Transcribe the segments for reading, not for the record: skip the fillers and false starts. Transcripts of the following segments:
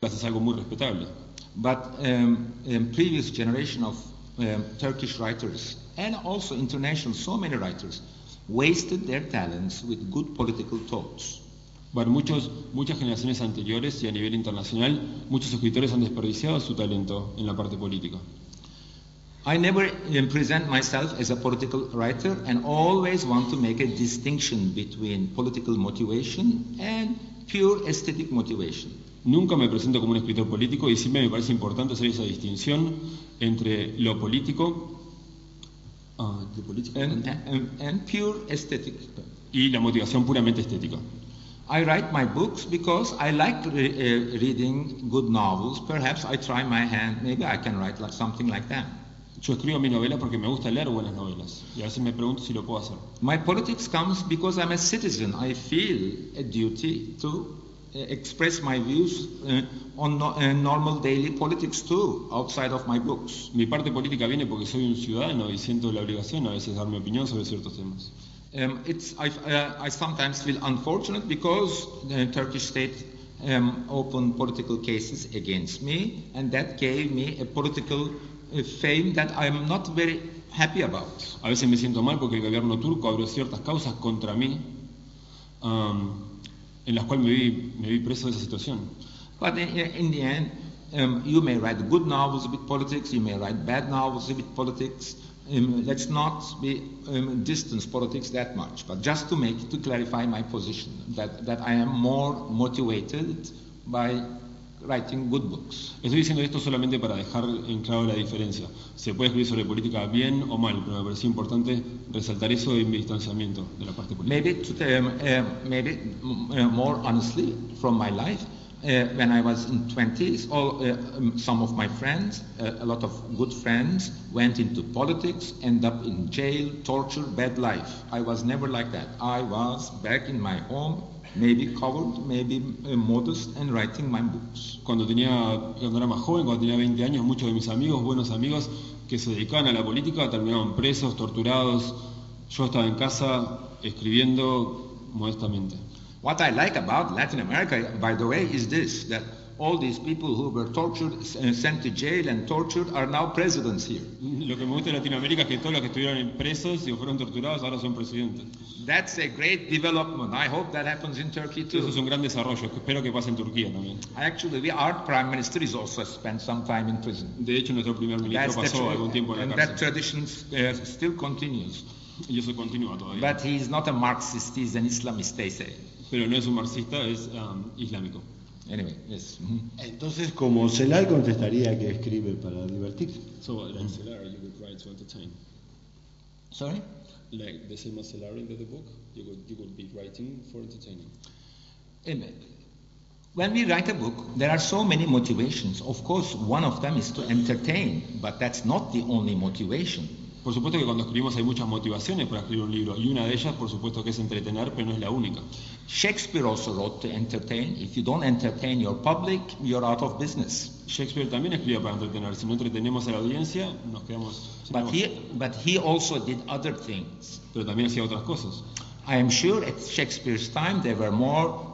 es algo muy respetable. But previous generation of Turkish writers and also international, so many writers, wasted their talents with good political thoughts. Bueno, muchas generaciones anteriores y a nivel internacional, muchos escritores han desperdiciado su talento en la parte política. I never present myself as a political writer and always want to make a distinction between political motivation and pure aesthetic motivation. Nunca me presento como un escritor político y siempre me parece importante hacer esa distinción entre lo político, and pure aesthetic. Y la motivación puramente estética. I write my books because I like reading good novels. Perhaps I try my hand, maybe I can write like something like that. Yo escribo mis novelas porque me gusta leer buenas novelas y a veces me pregunto si lo puedo hacer. My politics comes because I'm a citizen. I feel a duty to express my views on normal daily politics too, outside of my books. Mi parte política viene porque soy un ciudadano y siento la obligación a veces dar mi opinión sobre ciertos temas. I sometimes feel unfortunate because the Turkish state opened political cases against me, and that gave me a political fame that I'm not very happy about. A veces me siento mal porque el gobierno turco abrió ciertas causas contra mí, en las cuales me vi preso de esa situación. But in the end, you may write good novels with politics, you may write bad novels with politics. Let's not distance politics that much, but just to clarify my position, that I am more motivated by writing good books. Estoy diciendo esto solamente para dejar en claro la diferencia. Se puede escribir sobre política bien o mal, pero me pareció importante resaltar eso en mi distanciamiento de la parte política. Maybe more honestly from my life. When I was in 20s, some of my friends, a lot of good friends, went into politics, ended up in jail, torture, bad life. I was never like that. I was back in my home, maybe covered, maybe modest, and writing my books. Cuando era más joven, cuando tenía 20 años, muchos de mis amigos, buenos amigos, que se dedicaban a la política, terminaban presos, torturados. Yo estaba en casa escribiendo modestamente. What I like about Latin America, by the way, is this, that all these people who were tortured, sent to jail and tortured are now presidents here. Lo que me gusta de Latinoamérica es que todos los que estuvieron presos y fueron torturados ahora son presidentes. That's a great development. I hope that happens in Turkey too. Eso es un gran desarrollo, espero que pase en Turquía también. Actually, our prime minister is also spent some time in prison. De hecho, nuestro primer ministro pasó algún tiempo en la cárcel. And that tradition still continues. Y eso continúa todavía. But he is not a Marxist, he is an Islamist, they say. Pero no es un marxista, es islámico. Anyway, yes. Entonces, como Celal contestaría que escribe para divertirse. So, like Celal, you would write to entertain. Sorry? Like the same as Celal in the book, you would be writing for entertaining. When we write a book, there are so many motivations. Of course, one of them is to entertain, but that's not the only motivation. Por supuesto que cuando escribimos hay muchas motivaciones para escribir un libro, y una de ellas, por supuesto, que es entretener, pero no es la única. Shakespeare also wrote to entertain. If you don't entertain your public, you're out of business. Shakespeare también escribía para entretener. Si no entretenemos a la audiencia, nos quedamos sin negocio. But he also did other things. Pero también hacía otras cosas. I am sure at Shakespeare's time there were more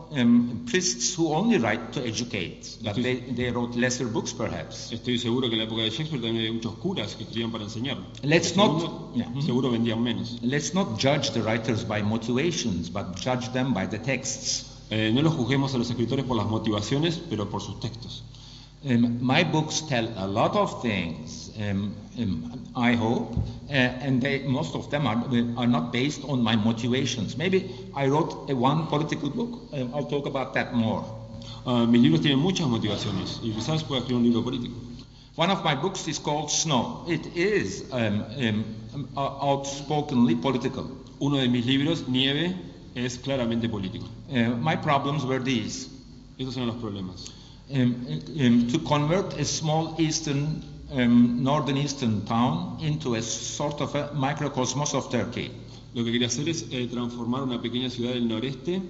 priests who only write to educate, but they wrote lesser books perhaps. Estoy seguro que en la época de Shakespeare también había muchos curas que escribían para enseñar. Seguro vendían menos. Let's not judge the writers by motivations, but judge them by the texts. No los juzguemos a los escritores por las motivaciones, pero por sus textos. My books tell a lot of things, I hope, and most of them are not based on my motivations. Maybe I wrote one political book, I'll talk about that more. Mis libros tienen muchas motivaciones y quizás pueda escribir un libro político. One of my books is called Snow. It is outspokenly political. Uno de mis libros, Nieve, es claramente político. My problems were these. Estos son los problemas. To convert a small northern eastern town into a sort of a microcosmos of Turkey. Lo que quería hacer es transformar una pequeña ciudad del noreste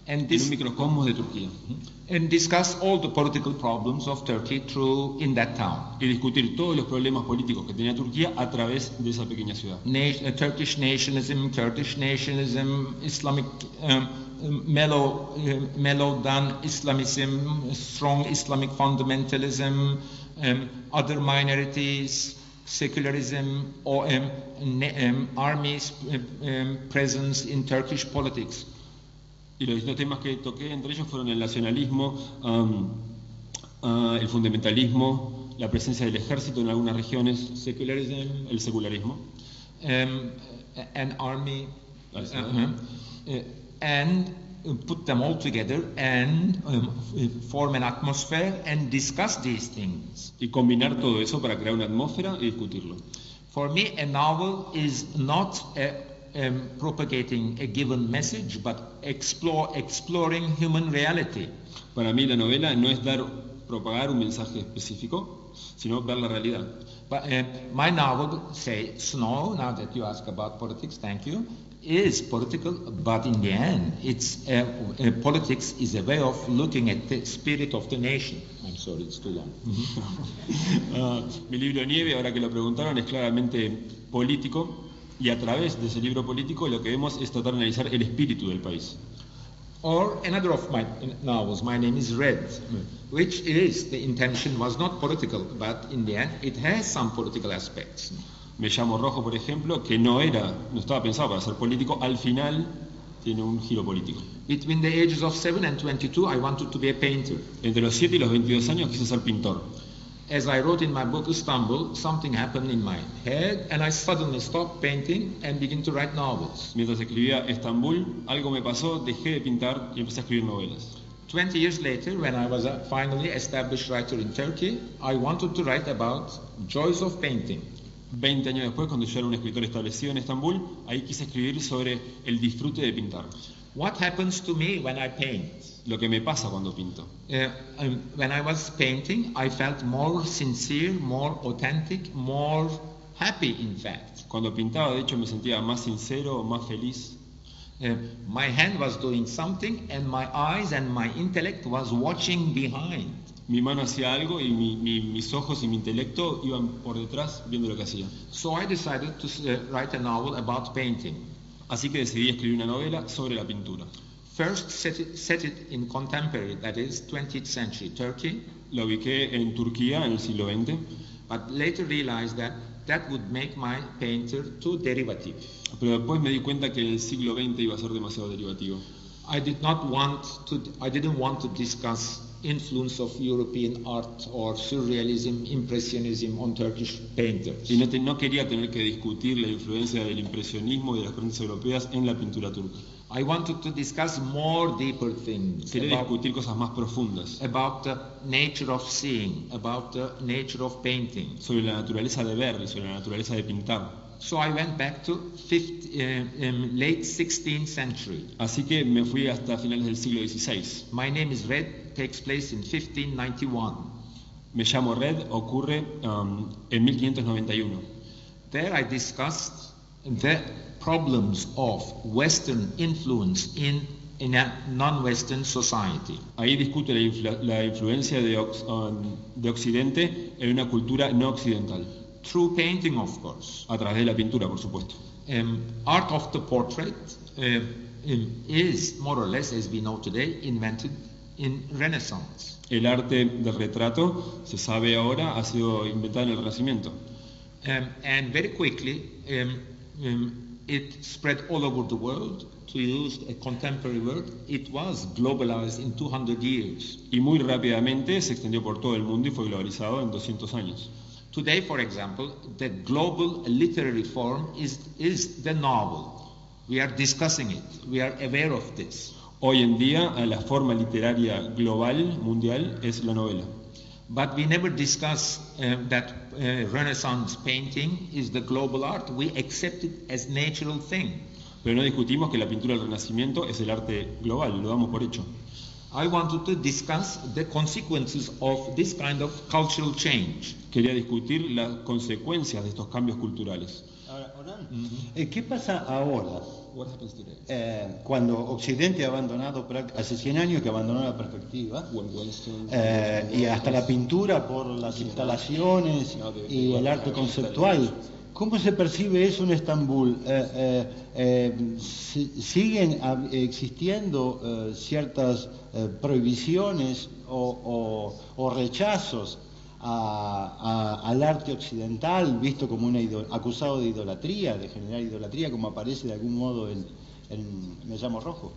en un microcosmos de Turquía. And discuss all the political problems of Turkey in that town. Y discutir todos los problemas políticos que tenía Turquía a través de esa pequeña ciudad. Turkish nationalism, Islamic mellow done Islamism, strong Islamic fundamentalism, other minorities, secularism, or armies' presence in Turkish politics. Y los distintos temas que toqué entre ellos fueron el nacionalismo, el fundamentalismo, la presencia del ejército en algunas regiones, Secularism, el secularismo, an army, and put them all together and form an atmosphere and discuss these things. y combinar todo eso para crear una atmósfera y discutirlo. For me, a novel is not propagating a given message, but exploring human reality. Para mí la novela no es propagar un mensaje específico, sino ver la realidad. But my novel, say Snow, now that you ask about politics, thank you, is political, but in the end, it's politics is a way of looking at the spirit of the nation. I'm sorry, it's too long. Mi libro Nieve, ahora que lo preguntaron, es claramente político, y a través de ese libro político lo que vemos es tratar de analizar el espíritu del país. Or another of my novels, My Name is Red, which is, the intention was not political, but in the end it has some political aspects. Me llamo Rojo, por ejemplo, que no estaba pensado para ser político, al final tiene un giro político. Between the ages of 7 and 22, I wanted to be a painter. Entre los 7 y los 22 años quise ser pintor. As I wrote in my book Istanbul, something happened in my head and I suddenly stopped painting and began to write novels. Mientras escribía Estambul, algo me pasó, dejé de pintar y empecé a escribir novelas. 20 years later, when I was a finally established writer in Turkey, I wanted to write about joys of painting. 20 años después, cuando yo era un escritor establecido en Estambul, ahí quise escribir sobre el disfrute de pintar. What happens to me when I paint? Lo que me pasa cuando pinto. When I was painting, I felt more sincere, more authentic, more happy, in fact. Cuando pintaba, de hecho, me sentía más sincero, más feliz. My hand was doing something and my eyes and my intellect was watching behind. Mi mano hacía algo y mis ojos y mi intelecto iban por detrás viendo lo que hacía. So I decided to write a novel about painting. Así que decidí escribir una novela sobre la pintura. First set it in contemporary, that is 20th century Turkey. La ubiqué en Turquía en el siglo XX. But later realized that would make my painter too derivative. Pero después me di cuenta que en el siglo XX iba a ser demasiado derivativo. I didn't want to discuss influence of European art or surrealism, impressionism on Turkish painters. Y no quería tener que discutir la influencia del impresionismo y de las corrientes europeas en la pintura turca. I wanted to discuss more deeper things. Quería discutir cosas más profundas. About the nature of seeing, about the nature of painting. Sobre la naturaleza de ver y sobre la naturaleza de pintar. So I went back to late 16th century. Así que me fui hasta finales del siglo XVI. My Name is Red takes place in 1591. Me llamo Red ocurre en 1591. There I discussed the problems of Western influence in a non-Western society. Ahí discute la influencia de Occidente en una cultura no occidental. Through painting, of course. A través de la pintura, por supuesto. Art of the portrait is more or less, as we know today, invented in Renaissance. El arte del retrato, se sabe ahora, ha sido inventado en el Renacimiento. And very quickly, it spread all over the world. To use a contemporary word, it was globalized in 200 years. Y muy rápidamente se extendió por todo el mundo y fue globalizado en 200 años. Today, for example, the global literary form is the novel. We are discussing it. We are aware of this. Hoy en día, la forma literaria global, mundial, es la novela. But we never discuss that Renaissance painting is the global art. We accept it as natural thing. Pero no discutimos que la pintura del Renacimiento es el arte global, lo damos por hecho. I wanted to discuss the consequences of this kind of cultural change. Quería discutir las consecuencias de estos cambios culturales. Ahora, ¿qué pasa ahora? What happens today? Cuando Occidente ha abandonado, hace 100 años que abandonó la perspectiva, y hasta la pintura por las instalaciones y el arte conceptual ¿Cómo se percibe eso en Estambul? ¿Siguen existiendo ciertas prohibiciones o rechazos al arte occidental, visto como acusado de idolatría, de generar idolatría, como aparece de algún modo en Me llamo Rojo?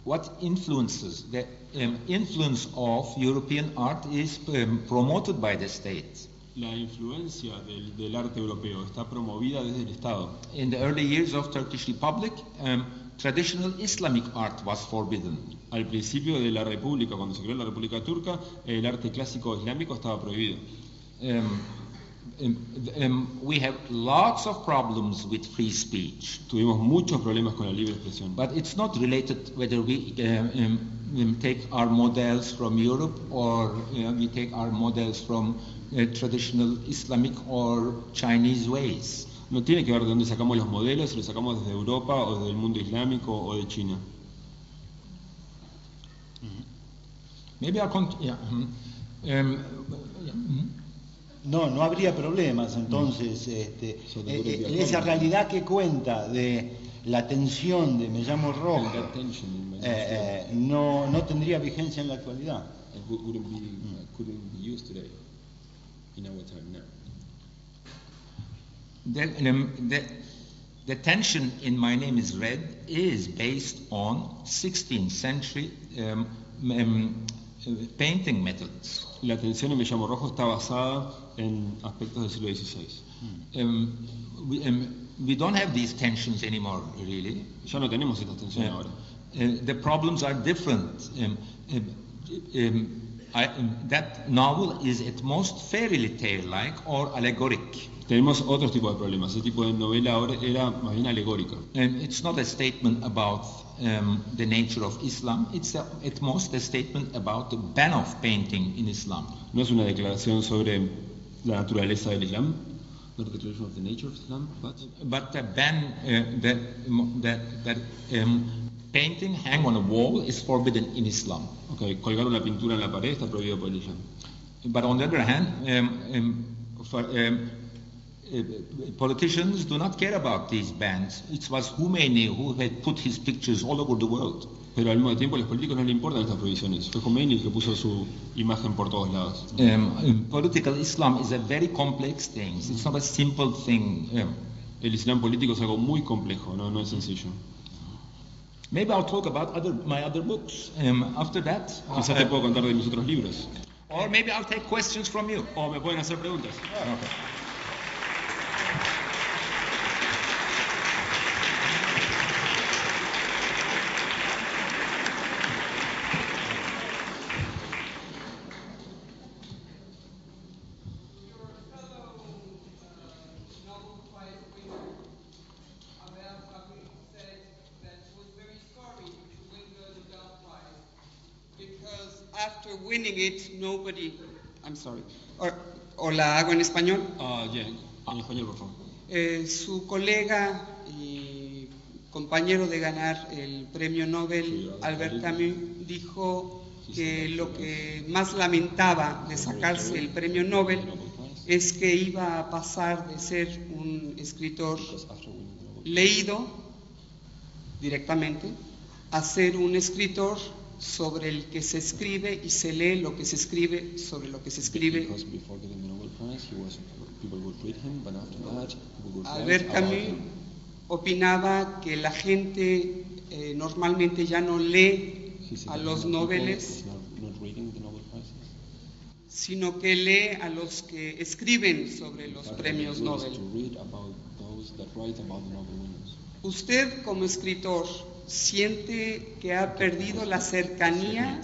What influences the influence of European art is promoted by the state. La influencia del arte europeo está promovida desde el Estado. In the early years of Turkish Republic, traditional Islamic art was forbidden. Al principio de la República, cuando se creó la República Turca, el arte clásico islámico estaba prohibido. We have lots of problems with free speech. Tuvimos muchos problemas con la libre expresión. But it's not related whether we take our models from Europe or we take our models from traditional Islamic or Chinese ways. No tiene que ver de dónde sacamos los modelos, si los sacamos desde Europa o desde el mundo islámico o de China. Maybe I'll continue. No habría problemas, entonces, esa realidad que cuenta de la tensión de Me llamo Rojo, no tendría vigencia en la actualidad. The tension in My Name is Red is based on 16th century painting methods. La tensión en Me llamo Rojo está basada en aspectos del siglo XVI. We don't have these tensions anymore, really. Ya no tenemos estas tensiones ahora. The problems are different. That novel is at most fairy tale-like or allegoric. Tenemos otros tipos de problemas. Ese tipo de novela ahora era más bien alegórica. It's not a statement about the nature of Islam. It's at most a statement about the ban of painting in Islam. No es una declaración sobre la naturaleza del Islam. Not a declaration of the nature of Islam, but the ban that painting hang on a wall is forbidden in Islam. Okay, colgar una pintura en la pared está prohibido por el Islam. But on the other hand, politicians do not care about these bans. It was Khomeini who had put his pictures all over the world. Pero al mismo tiempo a los políticos no le importan estas prohibiciones. Fue Khomeini el que puso su imagen por todos lados. Political Islam is a very complex thing. It's not a simple thing. El Islam político es algo muy complejo, no es sencillo. Maybe I'll talk about my other books. After that, quizás te puedo contar de mis otros libros. Or maybe I'll take questions from you. O me pueden hacer preguntas. Okay. After winning it, nobody. I'm sorry. O la hago en español. Yeah. En español, por favor. Su colega y compañero de ganar el premio Nobel, Albert Camus, dijo que lo que más lamentaba de sacarse el premio Nobel es que iba a pasar de ser un escritor leído directamente a ser un escritor sobre el que se escribe y se lee lo que se escribe sobre lo que se escribe. Albert Camus opinaba que la gente normalmente ya no lee a los nobeles, sino que lee a los que escriben sobre los premios Nobel. Usted, como escritor, ¿siente que ha perdido la cercanía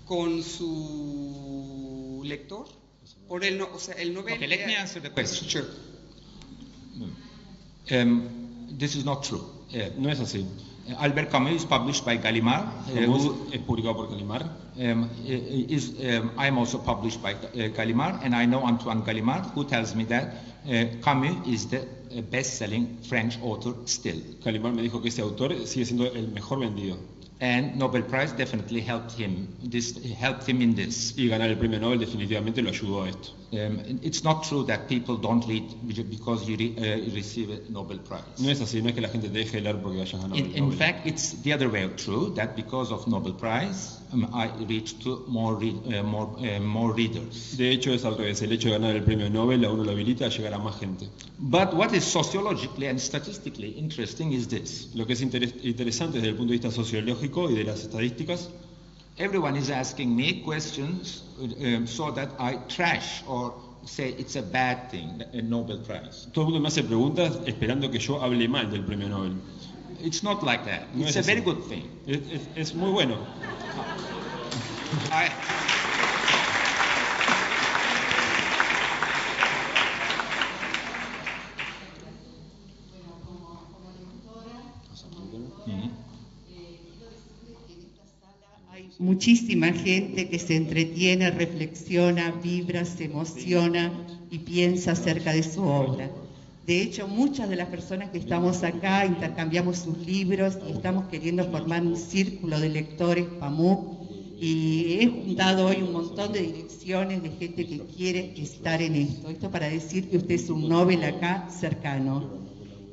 con su lector? Por el Nobel. Okay, let me answer the question. Sure. This is not true. No es así. Albert Camus is published by Gallimard. Es publicado por Gallimard. I'm also published by Gallimard, and I know Antoine Gallimard, who tells me that Camus is the best-selling French author still. Gallimard me dijo que ese autor sigue siendo el mejor vendido. And Nobel Prize definitely helped him in this. Y ganar el premio Nobel definitivamente lo ayudó a esto. It's not true that people don't read because you receive a Nobel Prize. No es así, no es que la gente te deje de leer porque hayas ganado el In Nobel. fact, it's the other way true, that because of Nobel Prize, I reached to more readers. De hecho, es al revés. El hecho de ganar el premio Nobel a uno lo habilita a llegar a más gente. But what is sociologically and statistically interesting is this. Lo que es interesante desde el punto de vista sociológico y de las estadísticas, Everyone is asking me questions so that I trash or say it's a bad thing, a Nobel Prize. todo el mundo me hace preguntas esperando que yo hable mal del premio Nobel. It's not like that. No It's es a así. very good thing. Es muy bueno. I, Hay muchísima gente que se entretiene, reflexiona, vibra, se emociona y piensa acerca de su obra. De hecho, muchas de las personas que estamos acá intercambiamos sus libros y estamos queriendo formar un círculo de lectores PAMUC, y he juntado hoy un montón de direcciones de gente que quiere estar en esto. Esto para decir que usted es un Nobel acá cercano.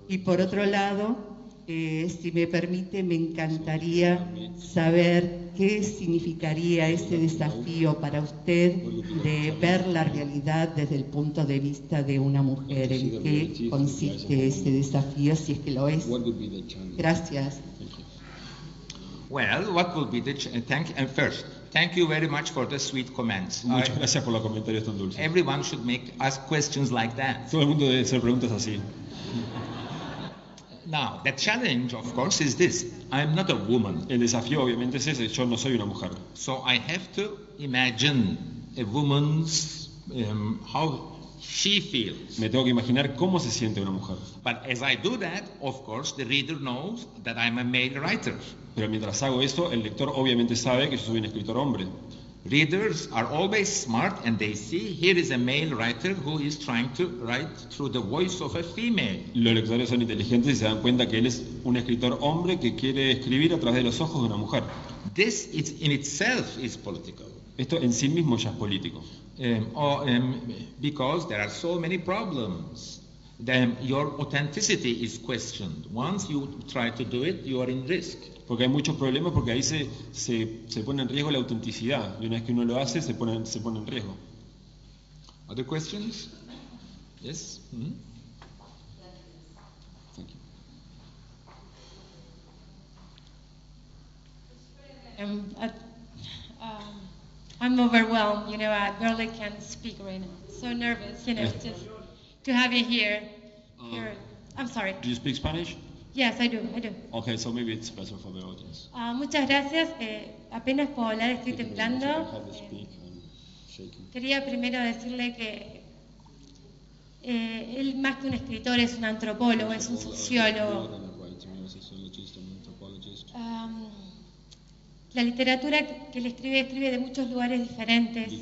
Y por otro lado, si me permite, me encantaría saber qué significaría ese desafío para usted de ver la realidad desde el punto de vista de una mujer. ¿En qué consiste ese desafío, si es que lo es? Gracias. well, what will be the first? Thank you very much for the sweet comments. Muchas gracias por los comentarios tan dulces. Everyone should ask questions like that. Todo el mundo debe hacer preguntas así. Now, the challenge, of course, is this. I'm not a woman, El desafío obviamente es ese, yo no soy una mujer. so I have to imagine a woman's how she feels. Me tengo que imaginar cómo se siente una mujer. But as I do that, of course, the reader knows that I'm a male writer. Pero mientras hago eso, el lector obviamente sabe que yo soy un escritor hombre. Readers are always smart, and they see here is a male writer who is trying to write through the voice of a female. Los lectores son inteligentes y se dan cuenta que él es un escritor hombre que quiere escribir a través de los ojos de una mujer. This in itself is political. Esto en sí mismo ya es político. Because there are so many problems. Your authenticity is questioned. Once you try to do it, you are in risk. Porque hay muchos problemas porque ahí se pone en riesgo la autenticidad. Y una vez que uno lo hace, se pone en riesgo. Other questions? Yes? Mm-hmm. Thank you. I'm overwhelmed, I barely can speak right now. So nervous, just to have you here. I'm sorry. Do you speak Spanish? Yes, I do. Okay, so maybe it's better for the audience. Muchas gracias. Apenas puedo hablar, estoy temblando. Quería primero decirle que él más que un escritor es un antropólogo, es un sociólogo. La literatura que él escribe de muchos lugares diferentes.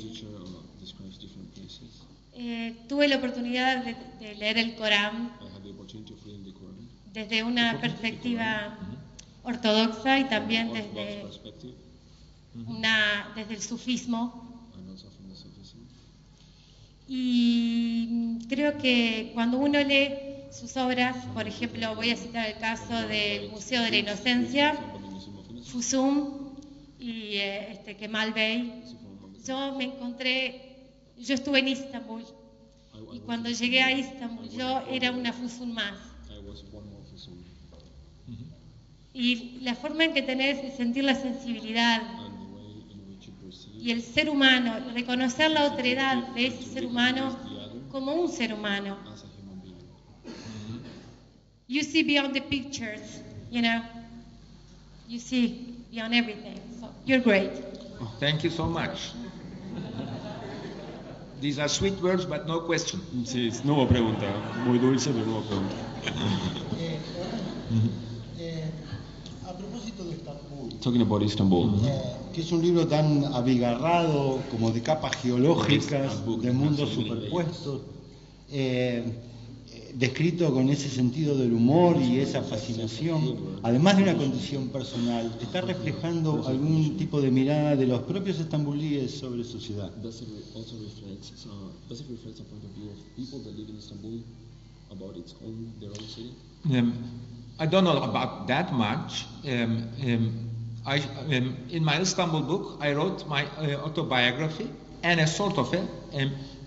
Tuve la oportunidad de leer el Corán desde una perspectiva ortodoxa y también desde el sufismo. Y creo que cuando uno lee sus obras, por ejemplo, voy a citar el caso del Museo de la Inocencia, Fusum y Kemal Bey, yo estuve en Istambul y cuando llegué a Istambul yo era una Fusum más. Y la forma en que tenés de sentir la sensibilidad y el ser humano, reconocer la otredad de ese ser humano como un ser humano. You see beyond the pictures, you see beyond everything. So you're great. Thank you so much. These are sweet words, but no question. Sí, no hubo pregunta. Muy dulce, pero no hubo pregunta. A propósito de Estambul, Talking about Istanbul. que es un libro tan abigarrado como de capas geológicas, de mundos superpuestos, descrito con ese sentido del humor y esa fascinación, además de una condición personal, ¿está reflejando algún tipo de mirada de los propios estambulíes sobre su ciudad? Does it reflect a point of view of people that live in Istanbul about their own city? I don't know about that much. In my Istanbul book, I wrote my autobiography and a sort of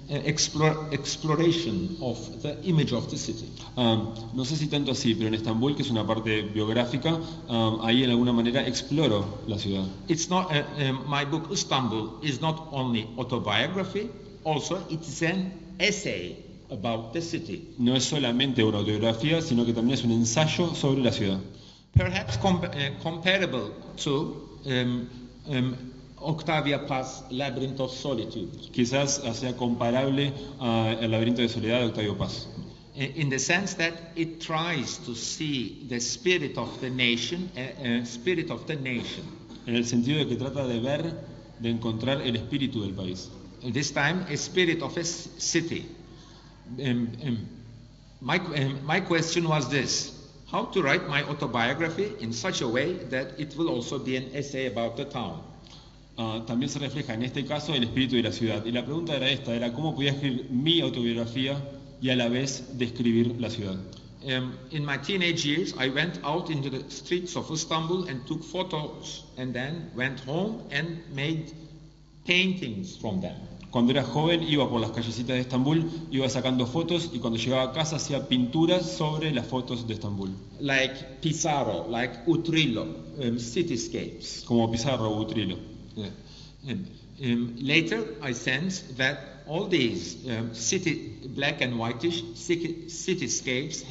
exploration of the image of the city. No sé si tanto así, pero en Estambul, que es una parte biográfica, ahí en alguna manera exploro la ciudad. It's not my book Istanbul is not only autobiography, also it's an essay about the city. No es solamente una autobiografía, sino que también es un ensayo sobre la ciudad. Perhaps comparable to Octavia Paz's Labyrinth of Solitude. Quizás sea comparable al laberinto de soledad de Octavio Paz. In the sense that it tries to see the spirit of the nation, En el sentido de que trata de ver, de encontrar el espíritu del país. This time a spirit of a city. My question was this: how to write my autobiography in such a way that it will also be an essay about the town. También se refleja en este caso el espíritu de la ciudad. Y la pregunta era esta, era cómo podía escribir mi autobiografía y a la vez describir la ciudad. In my teenage years, I went out into the streets of Istanbul and took photos, and then went home and made paintings from them. Cuando era joven iba por las callecitas de Estambul, iba sacando fotos y cuando llegaba a casa hacía pinturas sobre las fotos de Estambul. Like Pissarro, like Utrillo, cityscapes. Como Pizarro o Utrillo. Later, I sensed that all these black and whitish cityscapes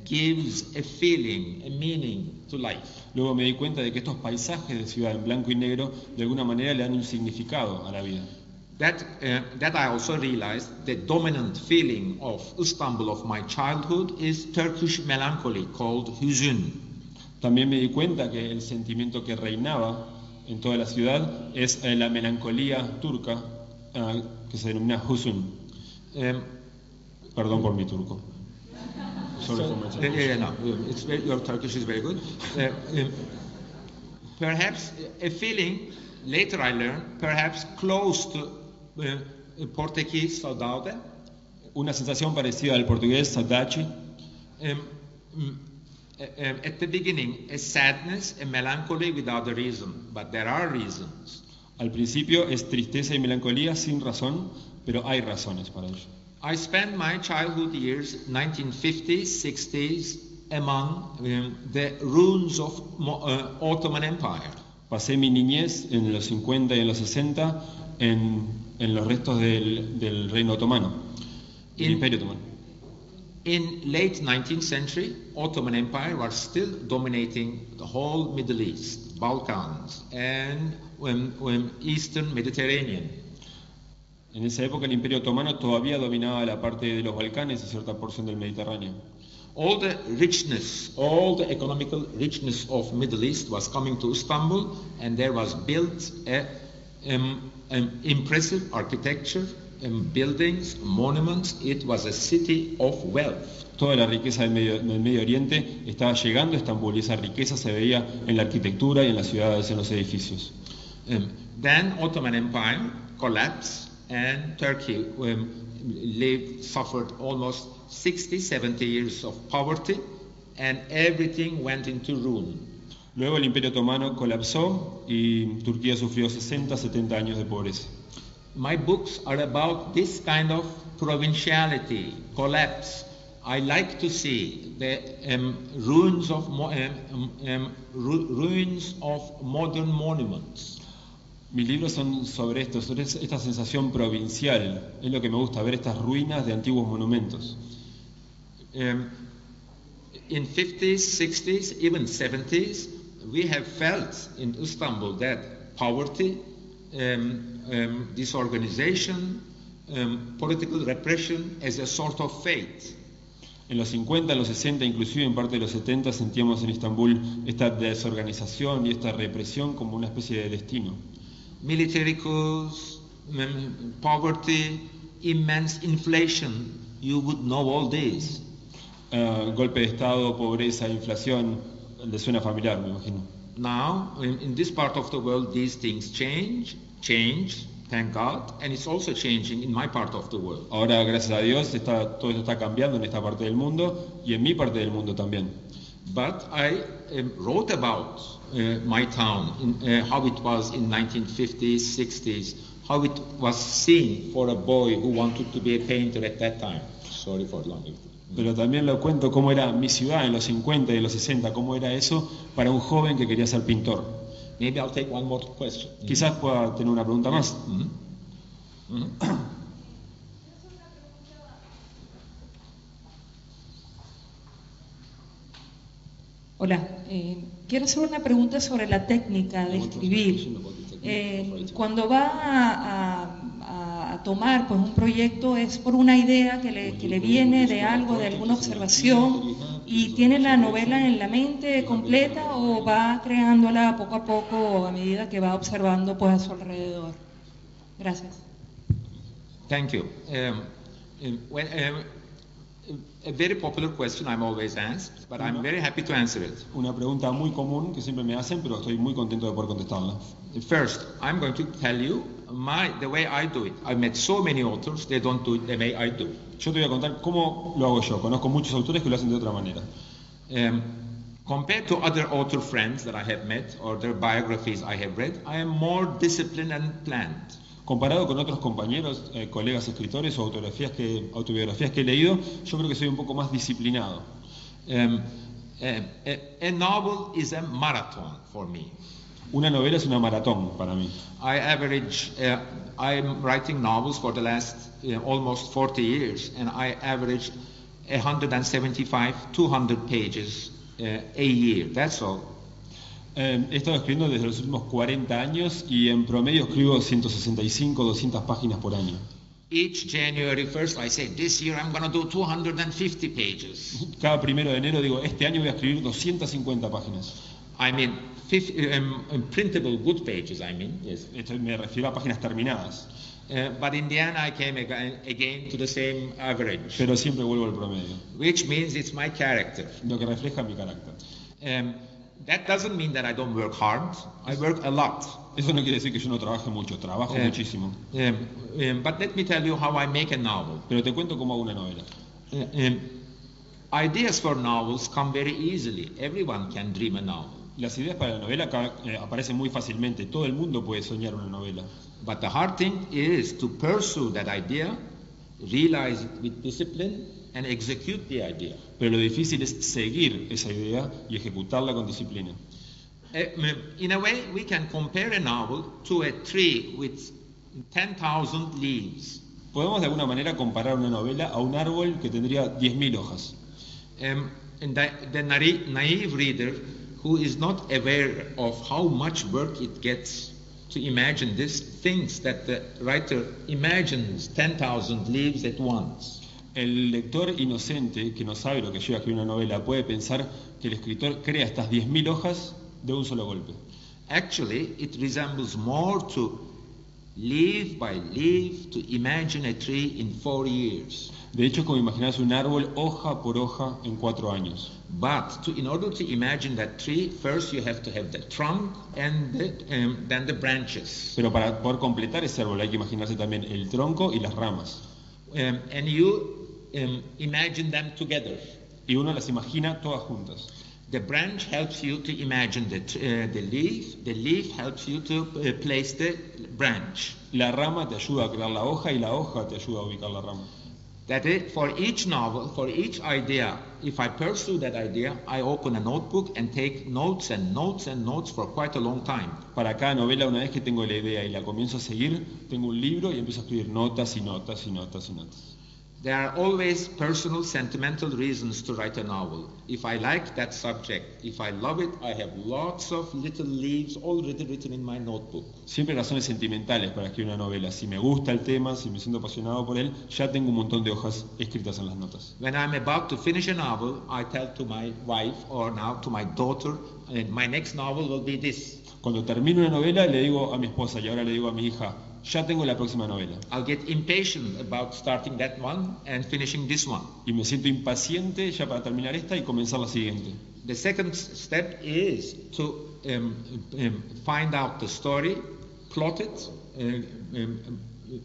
gives a feeling, a meaning to life. Luego me di cuenta de que estos paisajes de ciudad en blanco y negro de alguna manera le dan un significado a la vida. That I also realized the dominant feeling of Istanbul of my childhood is Turkish melancholy called hüzün. También me di cuenta que el sentimiento que reinaba en toda la ciudad es la melancolía turca que se denomina hüzün. Perdón por mi turco. Sorry for my Turkish. Your Turkish is very good. Perhaps a feeling, later I learned, perhaps close to Portuguese saudade. Una sensación parecida al portugués saudade. At the beginning, a sadness, a melancholy without a reason, but there are reasons. Al principio es tristeza y melancolía sin razón, pero hay razones para ello. I spent my childhood years, 1950s, 60s, among the ruins of Ottoman Empire. Pasé mi niñez en los 50 y en los 60 en los restos del reino otomano, del imperio otomano. In late 19th century, Ottoman Empire was still dominating the whole Middle East, Balkans, and Eastern Mediterranean. En esa época el Imperio Otomano todavía dominaba la parte de los Balcanes y cierta porción del Mediterráneo. All the richness, all the economical richness of Middle East was coming to Istanbul, and there was built impressive architecture, buildings, monuments. It was a city of wealth. Toda la riqueza del Medio Oriente estaba llegando a Estambul y esa riqueza se veía en la arquitectura y en las ciudades, en los edificios. Then Ottoman Empire collapsed and Turkey suffered almost 60, 70 years of poverty and everything went into ruin. Luego el Imperio Otomano colapsó y Turquía sufrió 60, 70 años de pobreza. My books are about this kind of provinciality, collapse. I like to see the ruins of modern monuments. Mis libros son sobre esto, sobre esta sensación provincial. Es lo que me gusta, ver estas ruinas de antiguos monumentos. In 50s, 60s, even 70s, we have felt in Istanbul that poverty, disorganization, political repression as a sort of fate. En los 50, en los 60, inclusive en parte de los 70, sentíamos en Estambul esta desorganización y esta represión como una especie de destino. Military coups, poverty, immense inflation, you would know all this. Golpe de Estado, pobreza, inflación, le suena familiar, me imagino. Now, in this part of the world, these things change, thank God, and it's also changing in my part of the world. Ahora, gracias a Dios, todo esto está cambiando en esta parte del mundo y en mi parte del mundo también. But I wrote about my town, how it was in 1950s, 60s, how it was seen for a boy who wanted to be a painter at that time. Sorry for long. Pero también lo cuento cómo era mi ciudad en los 50 y en los 60, cómo era eso para un joven que quería ser pintor. Maybe I'll take one more question. Quizás pueda tener una pregunta más. Hola, quiero hacer una pregunta sobre la técnica de escribir. Cuando va a tomar pues, un proyecto, ¿es por una idea que le viene de algo, de alguna observación, y tiene la novela en la mente completa, o va creándola poco a poco a medida que va observando pues, a su alrededor? Gracias. Thank you. A very popular question I'm always asked, but I'm very happy to answer it. Una pregunta muy común que siempre me hacen, pero estoy muy contento de poder contestarla. First, I'm going to tell you the way I do it. I've met so many authors, they don't do it the way I do. Yo te voy a contar cómo lo hago yo. Conozco muchos autores que lo hacen de otra manera. Compared to other author friends that I have met or their biographies I have read, I am more disciplined and planned. Comparado con otros compañeros, colegas escritores o autobiografías que he leído, yo creo que soy un poco más disciplinado. A novel is a marathon for me. Una novela es una maratón para mí. I'm writing novels for the last almost 40 years, and I average 175, 200 pages a year. That's all. He estado escribiendo desde los últimos 40 años y en promedio escribo 165, 200 páginas por año. Each January 1st I say, this year I'm going to do 250 pages. Cada 1 de enero digo, este año voy a escribir 250 páginas. I mean, printable good pages, I mean. Yes. Esto me refiero a páginas terminadas. But in the end I came again to the same average. Pero siempre vuelvo al promedio. Which means it's my character. Lo que refleja mi carácter. That doesn't mean that I don't work hard. I work a lot. Eso no quiere decir que yo no trabaje mucho, trabajo muchísimo. But let me tell you how I make a novel. Pero te cuento cómo hago una novela. Ideas for novels come very easily. Everyone can dream a novel. Las ideas para la novela aparecen muy fácilmente. Todo el mundo puede soñar una novela. But the hard thing is to pursue that idea, realize it with discipline, and execute the idea. Pero lo difícil es seguir esa idea y ejecutarla con disciplina. In a way, we can compare a novel to a tree with 10,000 leaves. Podemos de alguna manera comparar una novela a un árbol que tendría 10.000 hojas. And the naive reader who is not aware of how much work it gets to imagine this thinks that the writer imagines 10,000 leaves at once. El lector inocente que no sabe lo que lleva a escribir una novela puede pensar que el escritor crea estas 10.000 hojas de un solo golpe. Actually, it resembles more to leaf by leaf to imagine a tree in 4 years. De hecho, es como imaginarse un árbol hoja por hoja en 4 años. But in order to imagine that tree, first you have to have the trunk and then the branches. Pero para poder completar ese árbol hay que imaginarse también el tronco y las ramas. And you imagine them together. Y uno las imagina todas juntas. The branch helps you to imagine the leaf. The leaf helps you to place the branch. La rama te ayuda a crear la hoja y la hoja te ayuda a ubicar la rama. That is, for each novel, for each idea, if I pursue that idea, I open a notebook and take notes and notes and notes for quite a long time. Para cada novela, una vez que tengo la idea y la comienzo a seguir, tengo un libro y empiezo a escribir notas y notas y notas y notas. There are always personal, sentimental reasons to write a novel. If I like that subject, if I love it, I have lots of little leaves already written in my notebook. Siempre razones sentimentales para escribir una novela. Si me gusta el tema, si me siento apasionado por él, ya tengo un montón de hojas escritas en las notas. When I'm about to finish a novel, I tell to my wife or now to my daughter, my next novel will be this. Cuando termino una novela, le digo a mi esposa y ahora le digo a mi hija, ya tengo la próxima novela. I'll get impatient about starting that one and finishing this one. Y me siento impaciente ya para terminar esta y comenzar la siguiente. The second step is to find out the story, plot it,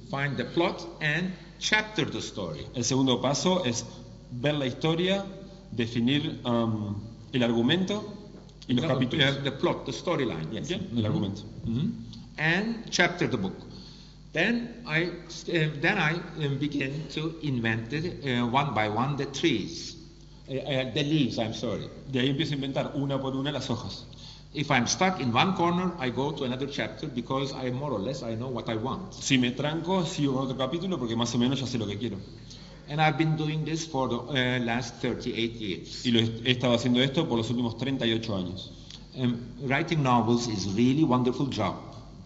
find the plot and chapter the story. El segundo paso es ver la historia, definir el argumento y los capítulos. The plot, the storyline, yes. Yeah, el argumento. And chapter the book. Then I begin to invent it, one by one the trees, the leaves. I'm sorry. De ahí empiezo a inventar una por una las hojas. If I'm stuck in one corner, I go to another chapter because I more or less I know what I want. Si me tranco, sigo con otro capítulo porque más o menos ya sé lo que quiero. And I've been doing this for the last 38 years. Y he estado haciendo esto por los últimos 38 años. Writing novels is really wonderful job.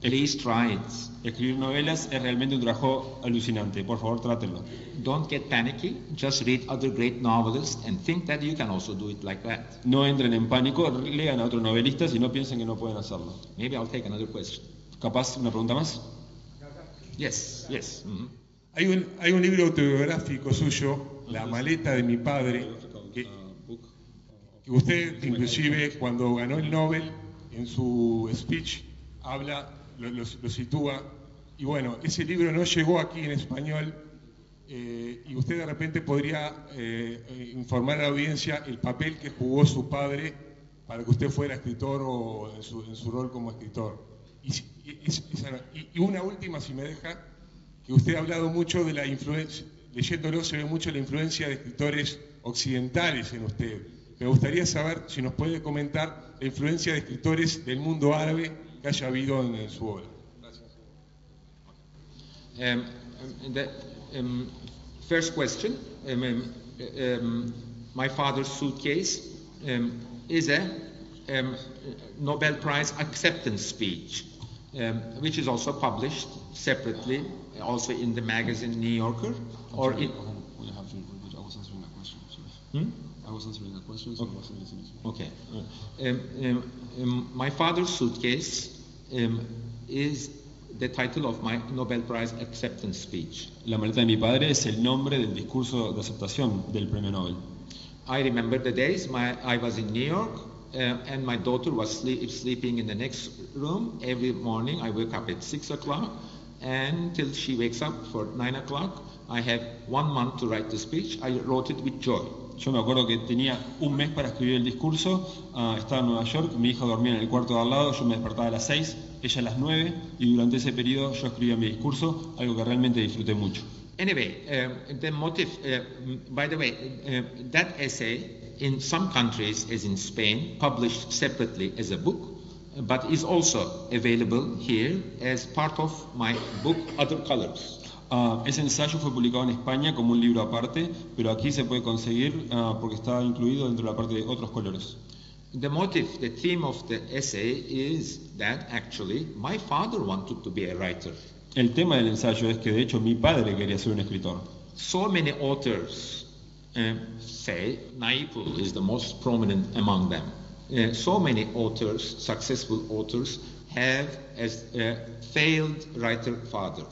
Please try it. Escribir novelas es realmente un trabajo alucinante. Por favor, trátenlo. Don't get panicky. Just read other great novelists and think that you can also do it like that. No entren en pánico, lean a otros novelistas y no piensen que no pueden hacerlo. Maybe I'll take another question. ¿Capaz una pregunta más? Yes, yes. Mm-hmm. Hay un libro autobiográfico suyo, La maleta de mi padre, que usted inclusive cuando ganó el Nobel, en su speech habla, lo sitúa, y bueno, ese libro no llegó aquí en español, y usted de repente podría informar a la audiencia el papel que jugó su padre para que usted fuera escritor o en su rol como escritor. Y una última, si me deja, que usted ha hablado mucho de la influencia, leyéndolo se ve mucho la influencia de escritores occidentales en usted. Me gustaría saber si nos puede comentar la influencia de escritores del mundo árabe que haya habido en su obra. Gracias. The first question, my father's suitcase is a Nobel Prize acceptance speech, which is also published separately, also in the magazine New Yorker. Or in... We have to repeat. I was answering a question. I was answering a question, so I wasn't listening. Okay. My father's suitcase is the title of my Nobel Prize acceptance speech. La maleta de mi padre es el nombre del discurso de aceptación del premio Nobel. I remember the days I was in New York and my daughter was sleeping in the next room. Every morning I wake up at 6 o'clock and till she wakes up for 9 o'clock. I have 1 month to write the speech. I wrote it with joy. Yo me acuerdo que tenía un mes para escribir el discurso, estaba en Nueva York, mi hija dormía en el cuarto de al lado, yo me despertaba a las 6, ella a las 9, y durante ese periodo yo escribía mi discurso, algo que realmente disfruté mucho. Anyway, the motive, by the way, that essay in some countries, as in Spain, published separately as a book, but is also available here as part of my book, Other Colors. Ese ensayo fue publicado en España como un libro aparte, pero aquí se puede conseguir porque está incluido dentro de la parte de Otros Colores. The motive, the theme of the essay is that actually my father wanted to be a writer. El tema del ensayo es que de hecho mi padre quería ser un escritor. So many authors say Naipaul is the most prominent among them. So many authors, successful authors, have as failed writer fathers.